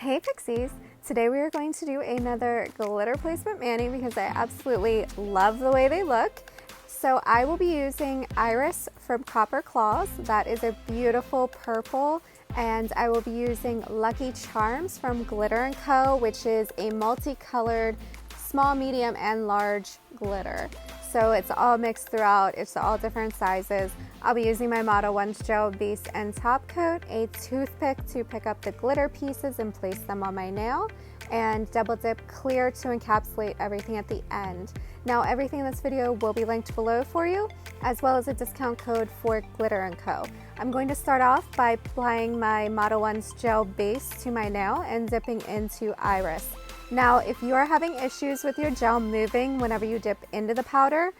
Hey Pixies! Today we are going to do another glitter placement mani because I absolutely love the way they look. So I will be using Iris from Copper Claws. That is a beautiful purple. And I will be using Lucky Charms from Glitter & Co, which is a multicolored small, medium, and large glitter. So it's all mixed throughout, it's all different sizes. I'll be using my Modelones gel base and top coat, a toothpick to pick up the glitter pieces and place them on my nail, and double dip clear to encapsulate everything at the end. Now everything in this video will be linked below for you, as well as a discount code for Glitter & Co. I'm going to start off by applying my Modelones gel base to my nail and dipping into Iris. Now, if you are having issues with your gel moving whenever you dip into the powder,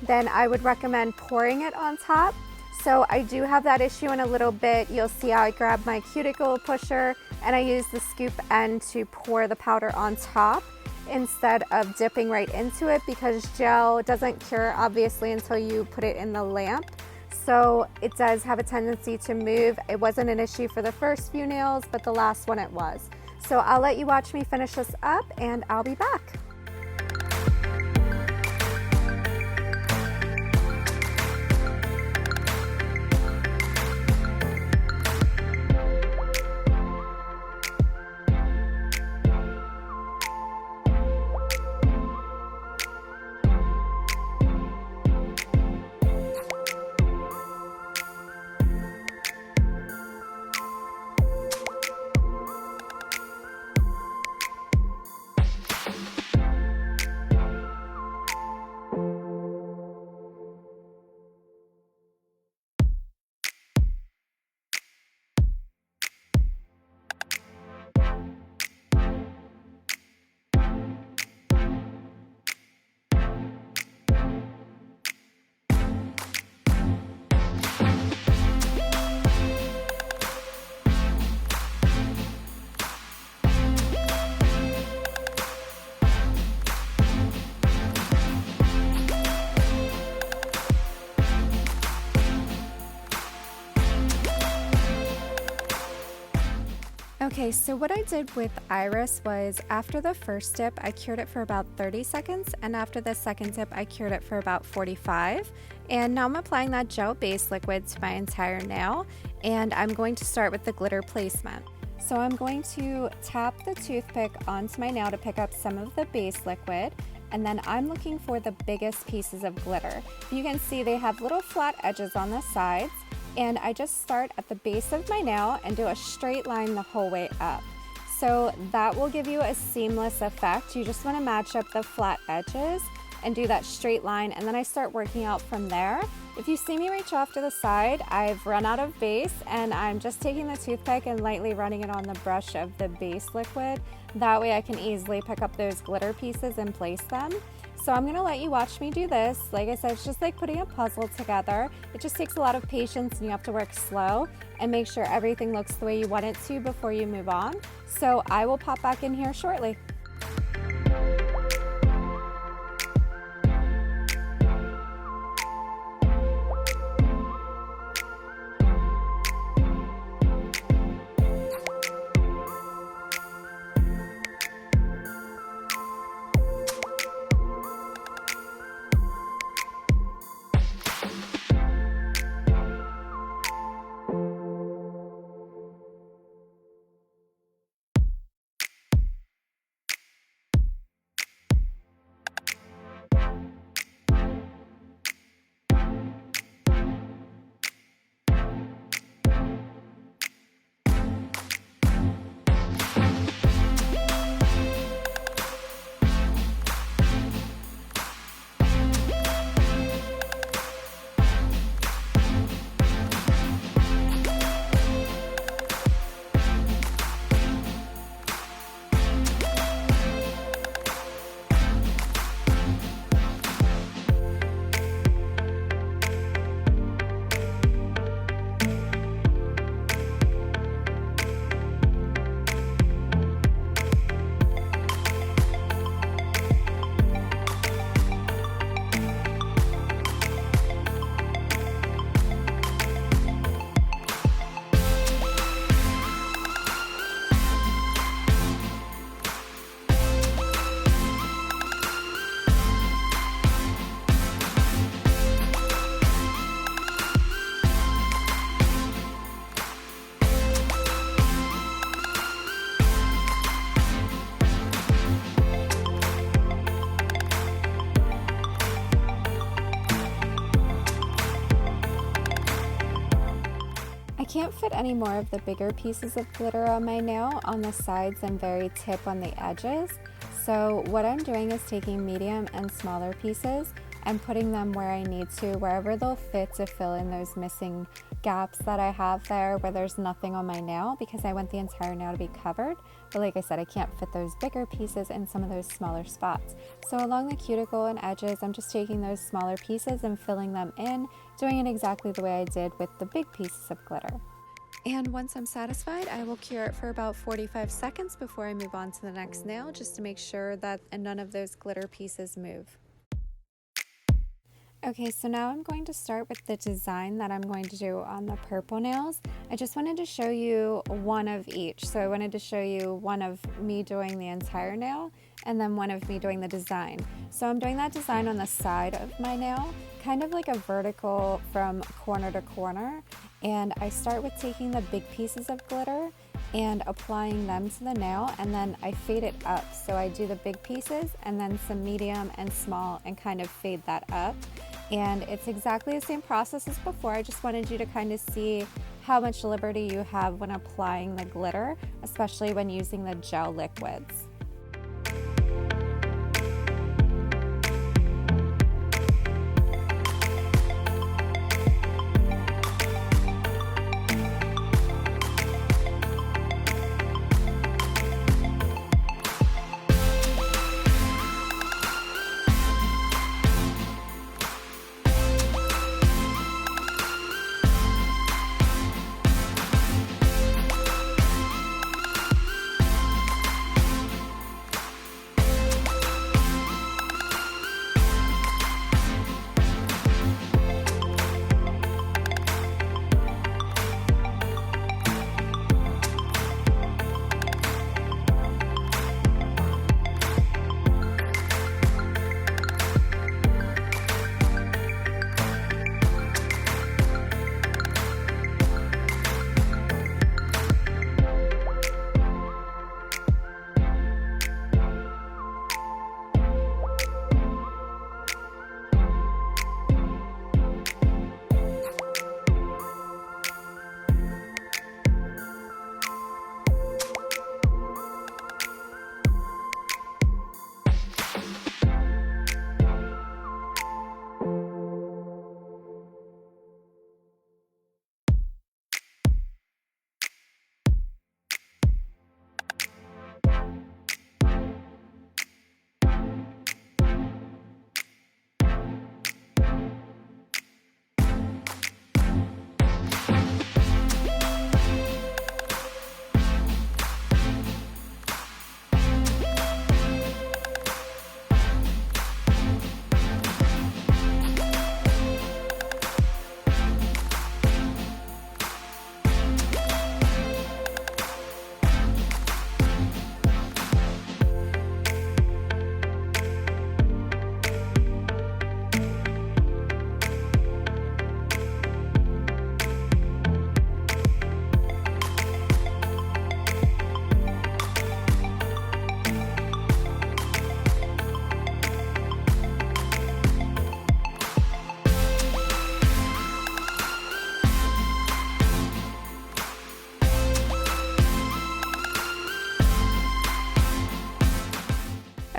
then I would recommend pouring it on top. So I do have that issue in a little bit. You'll see how I grab my cuticle pusher and I use the scoop end to pour the powder on top instead of dipping right into it, because gel doesn't cure obviously until you put it in the lamp. So it does have a tendency to move. It wasn't an issue for the first few nails, but the last one it was. So I'll let you watch me finish this up and I'll be back. Okay, so what I did with Iris was after the first dip, I cured it for about 30 seconds, and after the second dip, I cured it for about 45. And now I'm applying that gel base liquid to my entire nail, and I'm going to start with the glitter placement. So I'm going to tap the toothpick onto my nail to pick up some of the base liquid, and then I'm looking for the biggest pieces of glitter. You can see they have little flat edges on the sides, and I just start at the base of my nail and do a straight line the whole way up. So that will give you a seamless effect. You just want to match up the flat edges and do that straight line, and then I start working out from there. If you see me reach off to the side, I've run out of base and I'm just taking the toothpick and lightly running it on the brush of the base liquid. That way I can easily pick up those glitter pieces and place them. So I'm gonna let you watch me do this. Like I said, it's just like putting a puzzle together. It just takes a lot of patience and you have to work slow and make sure everything looks the way you want it to before you move on. So I will pop back in here shortly. can't fit any more of the bigger pieces of glitter on my nail on the sides and very tip on the edges. So what I'm doing is taking medium and smaller pieces and putting them where I need to, wherever they'll fit to fill in those missing gaps that I have there where there's nothing on my nail, because I want the entire nail to be covered. But like I said, I can't fit those bigger pieces in some of those smaller spots. So along the cuticle and edges, I'm just taking those smaller pieces and filling them in, doing it exactly the way I did with the big pieces of glitter. And once I'm satisfied, I will cure it for about 45 seconds before I move on to the next nail, just to make sure that none of those glitter pieces move. Okay, so now I'm going to start with the design that I'm going to do on the purple nails. I just wanted to show you one of each. So I wanted to show you one of me doing the entire nail and then one of me doing the design. So I'm doing that design on the side of my nail, kind of like a vertical from corner to corner. And I start with taking the big pieces of glitter and applying them to the nail, and then I fade it up. So I do the big pieces and then some medium and small and kind of fade that up. And it's exactly the same process as before. I just wanted you to kind of see how much liberty you have when applying the glitter, especially when using the gel liquids.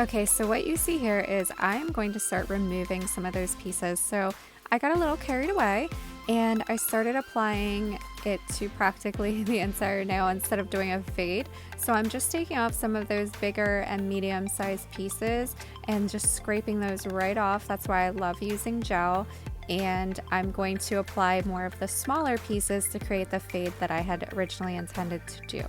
Okay, so what you see here is I'm going to start removing some of those pieces. So I got a little carried away and I started applying it to practically the entire nail instead of doing a fade. So I'm just taking off some of those bigger and medium sized pieces and just scraping those right off. That's why I love using gel. And I'm going to apply more of the smaller pieces to create the fade that I had originally intended to do.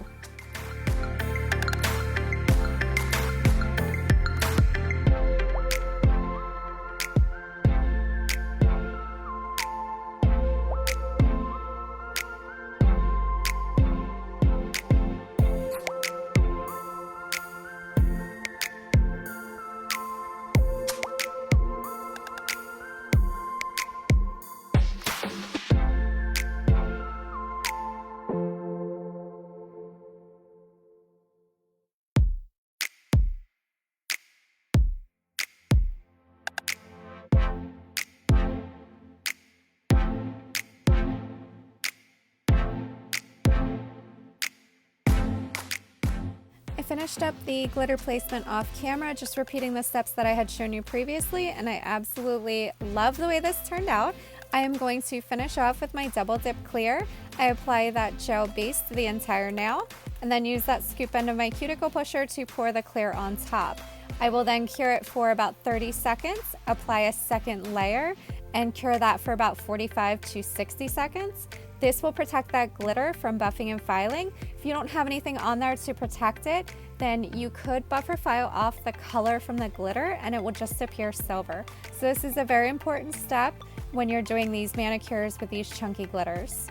finished up the glitter placement off camera, just repeating the steps that I had shown you previously, and I absolutely love the way this turned out. I am going to finish off with my double dip clear. I apply that gel base to the entire nail and then use that scoop end of my cuticle pusher to pour the clear on top. I will then cure it for about 30 seconds, apply a second layer, and cure that for about 45 to 60 seconds. This will protect that glitter from buffing and filing. If you don't have anything on there to protect it, then you could buffer file off the color from the glitter and it will just appear silver. So this is a very important step when you're doing these manicures with these chunky glitters.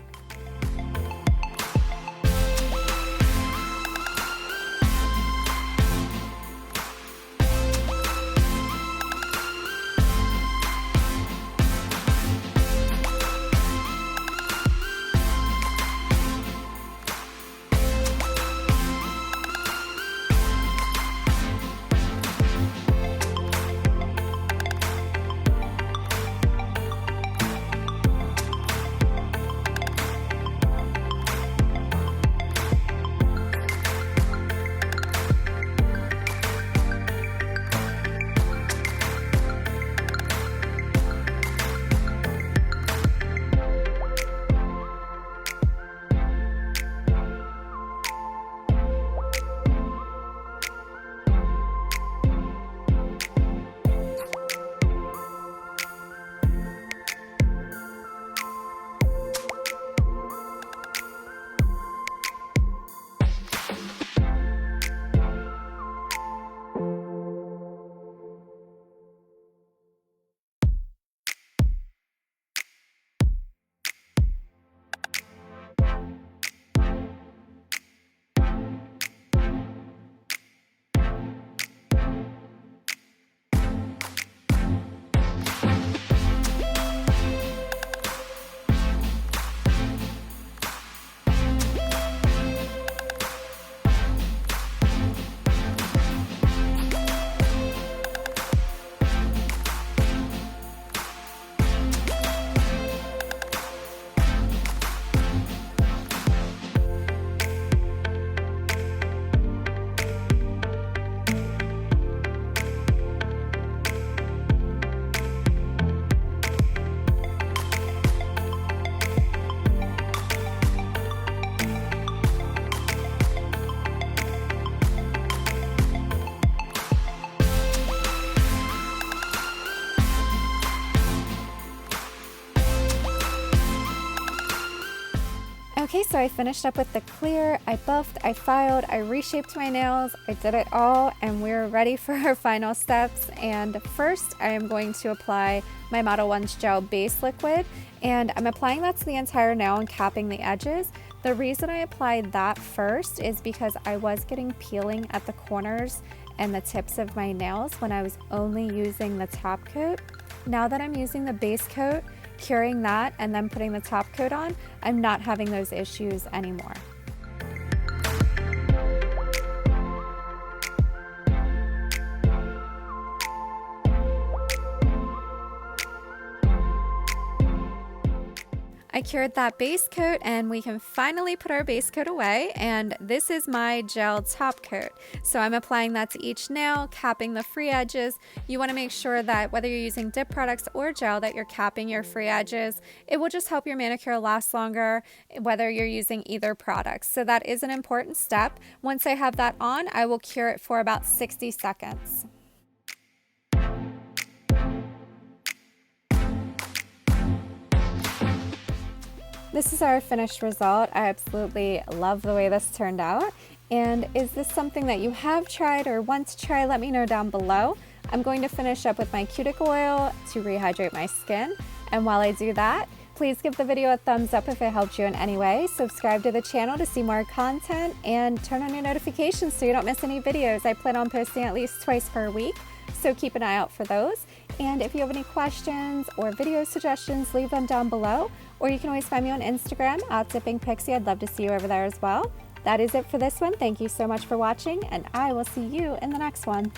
Okay, so I finished up with the clear, I buffed, I filed, I reshaped my nails, I did it all, and we're ready for our final steps. And first, I am going to apply my Modelones gel base liquid, and I'm applying that to the entire nail and capping the edges. The reason I applied that first is because I was getting peeling at the corners and the tips of my nails when I was only using the top coat. Now that I'm using the base coat, curing that and then putting the top coat on, I'm not having those issues anymore. I cured that base coat and we can finally put our base coat away, and this is my gel top coat. So I'm applying that to each nail, capping the free edges. You want to make sure that whether you're using dip products or gel that you're capping your free edges. It will just help your manicure last longer whether you're using either product. So that is an important step. Once I have that on, I will cure it for about 60 seconds. This is our finished result. I absolutely love the way this turned out. And is this something that you have tried or want to try? Let me know down below. I'm going to finish up with my cuticle oil to rehydrate my skin. And while I do that, please give the video a thumbs up if it helped you in any way. Subscribe to the channel to see more content and turn on your notifications so you don't miss any videos. I plan on posting at least twice per week, so keep an eye out for those. And if you have any questions or video suggestions, leave them down below. Or you can always find me on Instagram @dippingpixie. I'd love to see you over there as well. That is it for this one. Thank you so much for watching, and I will see you in the next one.